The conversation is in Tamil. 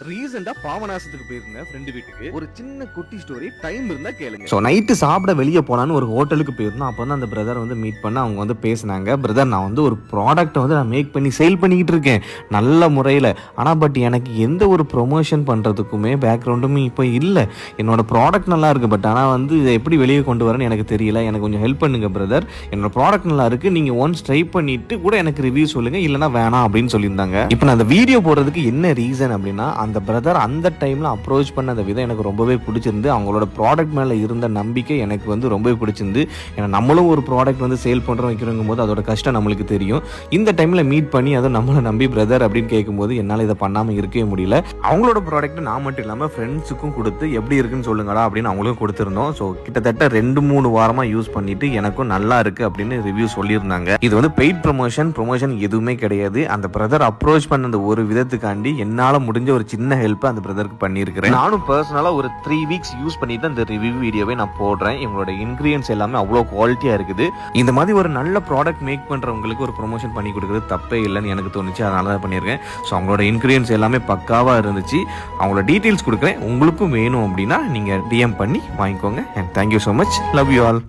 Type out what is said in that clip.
ரீசெண்டா பாபநாசத்துக்கு போயிருந்தேன் ஃப்ரெண்டு வீட்டுக்கு. ஒரு சின்ன குட்டி ஸ்டோரி, டைம் இருந்தா கேளுங்க. ஸோ நைட்டு சாப்பிட வெளியே போலான்னு ஒரு ஹோட்டலுக்கு போயிருந்தோம். அப்போ வந்து அந்த பிரதர் வந்து மீட் பண்ண அவங்க வந்து பேசினாங்க. பிரதர், நான் வந்து ஒரு ப்ராடக்ட்டை வந்து நான் மேக் பண்ணி சேல் பண்ணிக்கிட்டு இருக்கேன் நல்ல முறையில். ஆனால் பட் எனக்கு எந்த ஒரு ப்ரொமோஷன் பண்ணுறதுக்குமே பேக்ரவுண்டுமே இப்போ இல்லை. என்னோட ப்ராடக்ட் நல்லா இருக்குது, பட் ஆனால் வந்து இதை எப்படி வெளியே கொண்டு வரேன்னு எனக்கு தெரியல. எனக்கு கொஞ்சம் ஹெல்ப் பண்ணுங்க பிரதர். என்னோட ப்ராடக்ட் நல்லா இருக்குது, நீங்கள் ஒன்ஸ் ட்ரை பண்ணிட்டு கூட எனக்கு ரிவ்யூ சொல்லுங்கள், இல்லைனா வேணாம் அப்படின்னு சொல்லியிருந்தாங்க. இப்போ நான் அந்த வீடியோ போடுறதுக்கு என்ன ரீசன் அப்படின்னா, அந்த பிரதர் அந்த டைமில் அப்ரோச் பண்ண அந்த விதம் எனக்கு ரொம்பவே பிடிச்சிருந்து. அவங்களோட ப்ராடக்ட் மேலே இருந்த நம்பிக்கை எனக்கு வந்து ரொம்பவே பிடிச்சிருந்து. ஏன்னா நம்மளும் ஒரு ப்ராடக்ட் வந்து சேல் பண்ணுறோம் வைக்கிறோங்கும் போது அதோட கஷ்டம் நம்மளுக்கு தெரியும். இந்த டைமில் மீட் பண்ணி அதை நம்மளை நம்பி பிரதர் அப்படின்னு கேட்கும்போது என்னால் இதை பண்ணாமல் இருக்கவே முடியல. அவங்களோட ப்ராடக்ட் நான் மட்டும் இல்லாமல் ஃப்ரெண்ட்ஸுக்கும் கொடுத்து எப்படி இருக்குன்னு சொல்லுங்கடா அப்படின்னு அவங்களுக்கும் கொடுத்துருந்தோம். ஸோ கிட்டத்தட்ட 2-3 வாரமாக யூஸ் பண்ணிட்டு எனக்கும் நல்லா இருக்கு அப்படின்னு ரிவ்யூ சொல்லியிருந்தாங்க. இது வந்து பெய்ட் ப்ரொமோஷன் எதுவுமே கிடையாது. அந்த பிரதர் அப்ரோச் பண்ண அந்த ஒரு விதத்துக்காண்டி என்னால் முடிஞ்ச ஒரு சின்ன ஹெல்ப் அந்த பிரதருக்கு பண்ணியிருக்கிறேன். நானும் பர்சனலா ஒரு 3 வீக்ஸ் யூஸ் பண்ணிட்டு அந்த ரிவ்யூ வீடியோவை நான் போடுறேன். இவங்களோட இன்கிரியன்ஸ் எல்லாமே அவ்வளோ குவாலிட்டியா இருக்குது. இந்த மாதிரி ஒரு நல்ல ப்ராடக்ட் மேக் பண்றவங்களுக்கு ஒரு ப்ரொமோஷன் பண்ணி கொடுக்குறது தப்பே இல்லைன்னு எனக்கு தோணுச்சு. அதனால தான் பண்ணியிருக்கேன். ஸோ அவங்களோட இன்கிரியன்ஸ் எல்லாமே பக்காவா இருந்துச்சு. அவங்களோட டீட்டெயில்ஸ் கொடுக்குறேன். உங்களுக்கும் வேணும் அப்படின்னா நீங்க டிஎம் பண்ணி வாங்கிக்கோங்க. And thank you so much. Love you all.